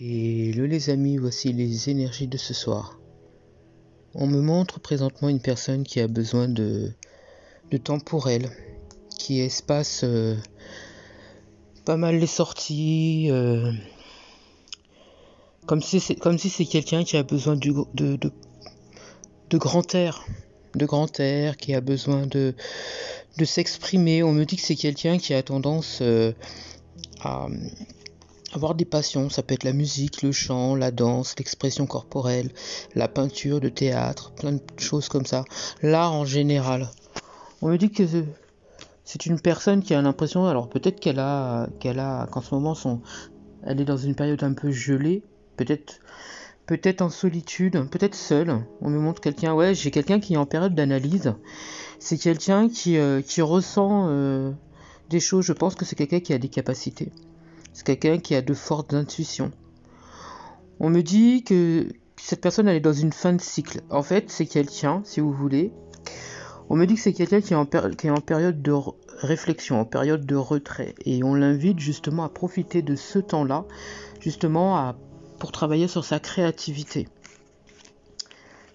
Hello les amis, voici les énergies de ce soir. On me montre présentement une personne qui a besoin de temps pour elle, qui espace pas mal les sorties, comme si c'est quelqu'un qui a besoin de grand air, qui a besoin de s'exprimer. On me dit que c'est quelqu'un qui a tendance à avoir des passions. Ça peut être la musique, le chant, la danse, l'expression corporelle, la peinture, le théâtre, plein de choses comme ça. L'art en général. On me dit que c'est une personne qui a l'impression, alors peut-être qu'en ce moment elle est dans une période un peu gelée, peut-être en solitude, peut-être seule. On me montre quelqu'un, j'ai quelqu'un qui est en période d'analyse. C'est quelqu'un qui ressent des choses. Je pense que c'est quelqu'un qui a des capacités. C'est quelqu'un qui a de fortes intuitions. On me dit que cette personne elle est dans une fin de cycle. En fait, c'est quelqu'un, si vous voulez, on me dit que c'est quelqu'un qui est en période de réflexion, en période de retrait. Et on l'invite justement à profiter de ce temps-là, justement pour travailler sur sa créativité.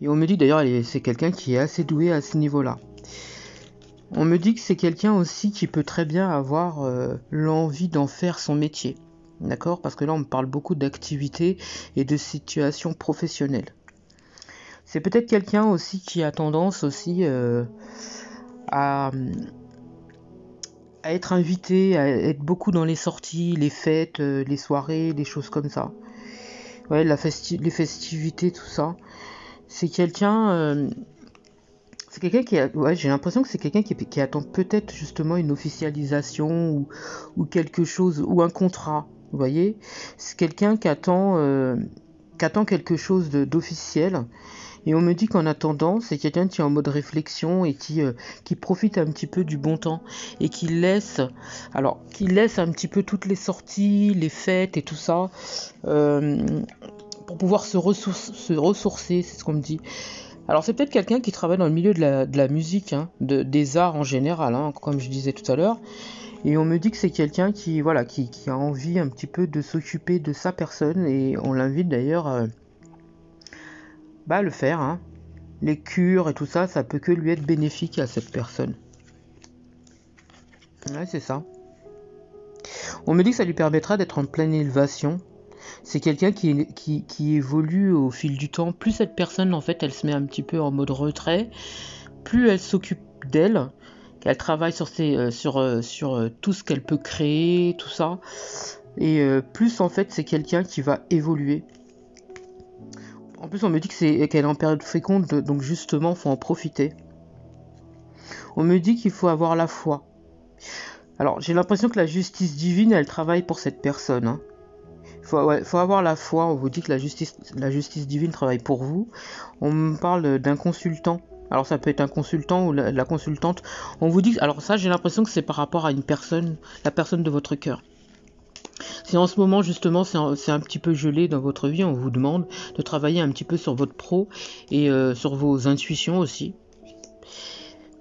Et on me dit d'ailleurs c'est quelqu'un qui est assez doué à ce niveau-là. On me dit que c'est quelqu'un aussi qui peut très bien avoir l'envie d'en faire son métier. D'accord ? Parce que là, on me parle beaucoup d'activités et de situations professionnelles. C'est peut-être quelqu'un aussi qui a tendance aussi à être invité, à être beaucoup dans les sorties, les fêtes, les soirées, des choses comme ça. Les festivités, tout ça. C'est quelqu'un... C'est quelqu'un qui a, j'ai l'impression que c'est quelqu'un qui attend peut-être justement une officialisation ou quelque chose, ou un contrat, vous voyez. C'est quelqu'un qui attend quelque chose d'officiel. Et on me dit qu'en attendant, c'est quelqu'un qui est en mode réflexion et qui profite un petit peu du bon temps et qui laisse un petit peu toutes les sorties, les fêtes et tout ça pour pouvoir se ressourcer, c'est ce qu'on me dit. Alors c'est peut-être quelqu'un qui travaille dans le milieu de la musique, des arts en général, comme je disais tout à l'heure. Et on me dit que c'est quelqu'un qui a envie un petit peu de s'occuper de sa personne. Et on l'invite d'ailleurs à le faire. Les cures et tout ça, ça peut que lui être bénéfique à cette personne. Ouais, c'est ça. On me dit que ça lui permettra d'être en pleine élévation. C'est quelqu'un qui évolue au fil du temps. Plus cette personne, en fait, elle se met un petit peu en mode retrait, plus elle s'occupe d'elle, qu'elle travaille sur tout ce qu'elle peut créer, tout ça. Et plus, en fait, c'est quelqu'un qui va évoluer. En plus, on me dit qu'elle est en période féconde, donc justement, il faut en profiter. On me dit qu'il faut avoir la foi. Alors, j'ai l'impression que la justice divine, elle travaille pour cette personne. Faut avoir la foi. On vous dit que la justice divine travaille pour vous. On me parle d'un consultant. Alors ça peut être un consultant ou la consultante. On vous dit, alors ça j'ai l'impression que c'est par rapport à une personne, la personne de votre cœur. Si en ce moment justement c'est un petit peu gelé dans votre vie, on vous demande de travailler un petit peu sur votre pro et sur vos intuitions aussi.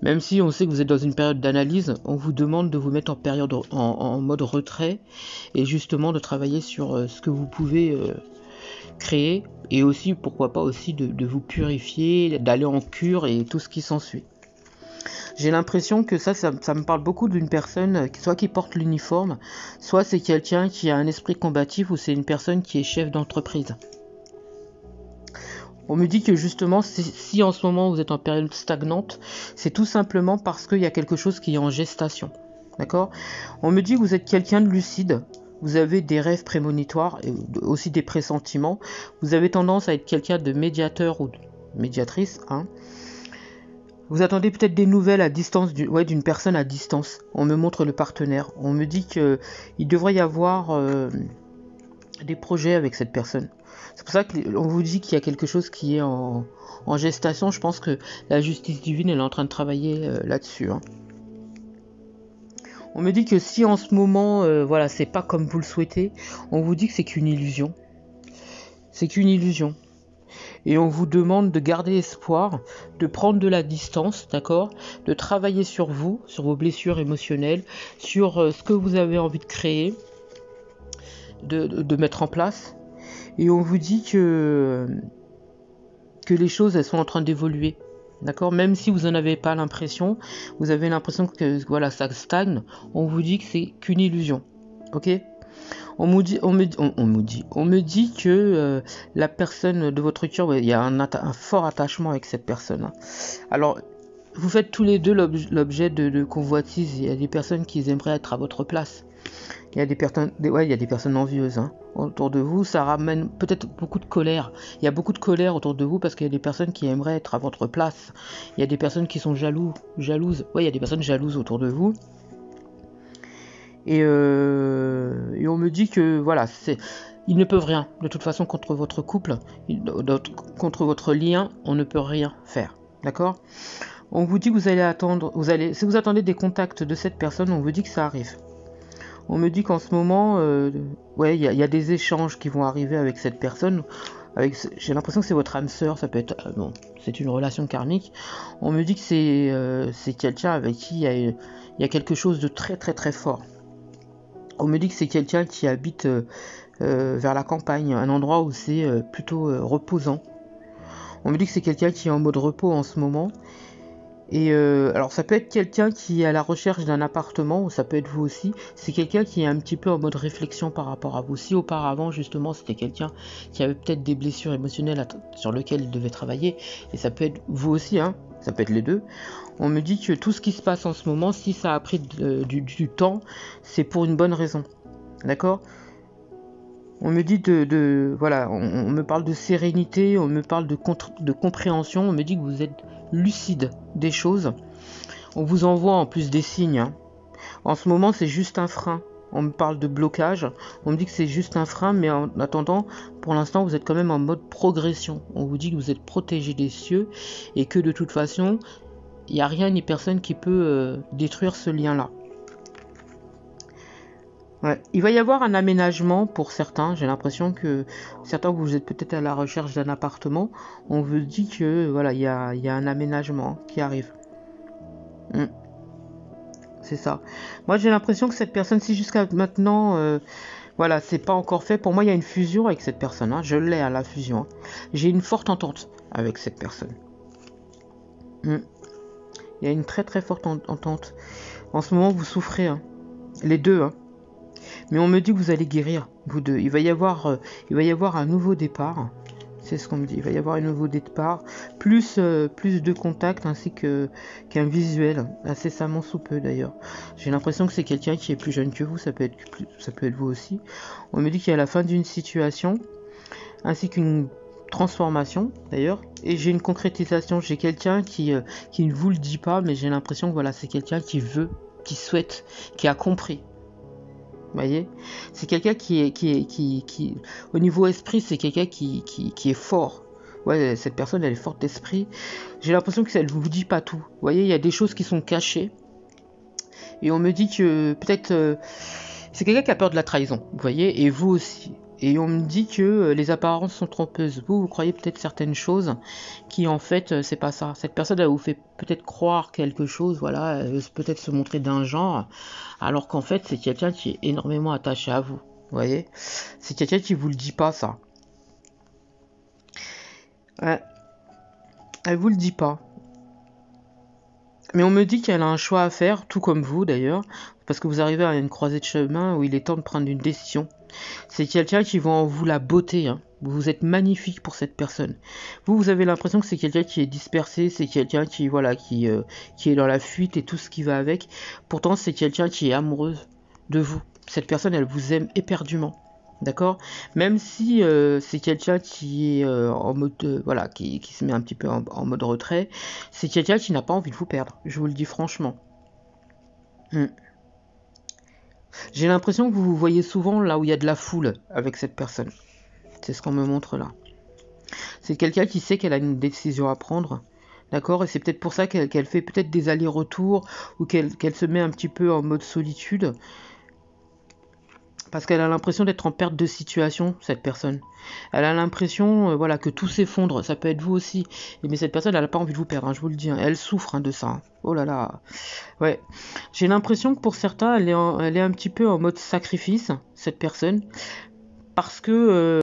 Même si on sait que vous êtes dans une période d'analyse, on vous demande de vous mettre en mode retrait et justement de travailler sur ce que vous pouvez créer et aussi, pourquoi pas aussi, de vous purifier, d'aller en cure et tout ce qui s'ensuit. J'ai l'impression que ça me parle beaucoup d'une personne, soit qui porte l'uniforme, soit c'est quelqu'un qui a un esprit combatif ou c'est une personne qui est chef d'entreprise. On me dit que justement, si en ce moment vous êtes en période stagnante, c'est tout simplement parce qu'il y a quelque chose qui est en gestation. D'accord ? On me dit que vous êtes quelqu'un de lucide, vous avez des rêves prémonitoires et aussi des pressentiments. Vous avez tendance à être quelqu'un de médiateur ou de médiatrice. Vous attendez peut-être des nouvelles à distance, d'une personne à distance. On me montre le partenaire. On me dit qu'il devrait y avoir des projets avec cette personne. C'est pour ça qu'on vous dit qu'il y a quelque chose qui est en gestation. Je pense que la justice divine elle est en train de travailler là-dessus. On me dit que si en ce moment, c'est pas comme vous le souhaitez, on vous dit que c'est qu'une illusion. C'est qu'une illusion. Et on vous demande de garder espoir, de prendre de la distance, d'accord ? De travailler sur vous, sur vos blessures émotionnelles, sur ce que vous avez envie de créer, de mettre en place. Et on vous dit que les choses, elles sont en train d'évoluer. D'accord? Même si vous n'en avez pas l'impression, vous avez l'impression que voilà, ça stagne, on vous dit que c'est qu'une illusion. Ok? On me dit que la personne de votre cœur, ouais, il y a un fort attachement avec cette personne. Alors, vous faites tous les deux l'objet de convoitises. Il y a des personnes qui aimeraient être à votre place. Il y a des personnes envieuses autour de vous. Ça ramène peut-être beaucoup de colère. Il y a beaucoup de colère autour de vous parce qu'il y a des personnes qui aimeraient être à votre place. Il y a des personnes qui sont jalouses. Ouais, il y a des personnes jalouses autour de vous. Et on me dit que voilà, ils ne peuvent rien. De toute façon, contre votre couple, contre votre lien, on ne peut rien faire. D'accord? On vous dit que vous allez attendre. Si vous attendez des contacts de cette personne, on vous dit que ça arrive. On me dit qu'en ce moment, il y a des échanges qui vont arriver avec cette personne. J'ai l'impression que c'est votre âme sœur, ça peut être c'est une relation karmique. On me dit que c'est quelqu'un avec qui il y a quelque chose de très très très fort. On me dit que c'est quelqu'un qui habite vers la campagne, un endroit où c'est plutôt reposant. On me dit que c'est quelqu'un qui est en mode repos en ce moment. Et alors ça peut être quelqu'un qui est à la recherche d'un appartement, ou ça peut être vous aussi. C'est quelqu'un qui est un petit peu en mode réflexion par rapport à vous. Si auparavant justement c'était quelqu'un qui avait peut-être des blessures émotionnelles sur lesquelles il devait travailler, et ça peut être vous aussi, ça peut être les deux. On me dit que tout ce qui se passe en ce moment, si ça a pris du temps, c'est pour une bonne raison. D'accord ? On me dit voilà, on me parle de sérénité, on me parle de compréhension, on me dit que vous êtes lucide des choses. On vous envoie en plus des signes. En ce moment, c'est juste un frein. On me parle de blocage. On me dit que c'est juste un frein, mais en attendant, pour l'instant, vous êtes quand même en mode progression. On vous dit que vous êtes protégé des cieux et que de toute façon, il n'y a rien ni personne qui peut détruire ce lien-là. Ouais. Il va y avoir un aménagement pour certains. J'ai l'impression que certains, vous êtes peut-être à la recherche d'un appartement. On vous dit que voilà, il y a un aménagement qui arrive. C'est ça. Moi, j'ai l'impression que cette personne, si jusqu'à maintenant, voilà, c'est pas encore fait. Pour moi, il y a une fusion avec cette personne. Je l'ai à la fusion. J'ai une forte entente avec cette personne. Il y a une très très forte entente. En ce moment, vous souffrez, les deux. Mais on me dit que vous allez guérir, vous deux. Il va y avoir un nouveau départ. C'est ce qu'on me dit. Il va y avoir un nouveau départ. Plus de contacts ainsi qu'un visuel. Incessamment sous peu d'ailleurs. J'ai l'impression que c'est quelqu'un qui est plus jeune que vous. Ça peut être vous aussi. On me dit qu'il y a la fin d'une situation. Ainsi qu'une transformation d'ailleurs. Et j'ai une concrétisation. J'ai quelqu'un qui ne vous le dit pas. Mais j'ai l'impression que voilà, c'est quelqu'un qui veut, qui souhaite, qui a compris. Vous voyez, c'est quelqu'un qui au niveau esprit, c'est quelqu'un qui est fort. Ouais, cette personne, elle est forte d'esprit. J'ai l'impression que ça ne vous dit pas tout. Vous voyez, il y a des choses qui sont cachées. Et on me dit que peut-être c'est quelqu'un qui a peur de la trahison. Vous voyez, et vous aussi. Et on me dit que les apparences sont trompeuses. Vous croyez peut-être certaines choses qui en fait c'est pas ça. Cette personne elle vous fait peut-être croire quelque chose, voilà, elle veut peut-être se montrer d'un genre, alors qu'en fait c'est quelqu'un qui est énormément attaché à vous. Vous voyez, c'est quelqu'un qui vous le dit pas ça. Elle vous le dit pas. Mais on me dit qu'elle a un choix à faire, tout comme vous d'ailleurs, parce que vous arrivez à une croisée de chemin où il est temps de prendre une décision. C'est quelqu'un qui voit en vous la beauté. Vous êtes magnifique pour cette personne. Vous avez l'impression que c'est quelqu'un qui est dispersé, c'est quelqu'un qui est dans la fuite et tout ce qui va avec. Pourtant, c'est quelqu'un qui est amoureuse de vous. Cette personne, elle vous aime éperdument. D'accord? Même si c'est quelqu'un qui est en mode qui se met un petit peu en mode retrait, c'est quelqu'un qui n'a pas envie de vous perdre. Je vous le dis franchement. J'ai l'impression que vous vous voyez souvent là où il y a de la foule avec cette personne. C'est ce qu'on me montre là. C'est quelqu'un qui sait qu'elle a une décision à prendre. D'accord? Et c'est peut-être pour ça qu'elle fait peut-être des allers-retours ou qu'elle se met un petit peu en mode solitude. Parce qu'elle a l'impression d'être en perte de situation, cette personne. Elle a l'impression que tout s'effondre. Ça peut être vous aussi. Mais cette personne, elle n'a pas envie de vous perdre, je vous le dis. Elle souffre de ça. Oh là là. Ouais. J'ai l'impression que pour certains, elle est un petit peu en mode sacrifice, cette personne. Parce que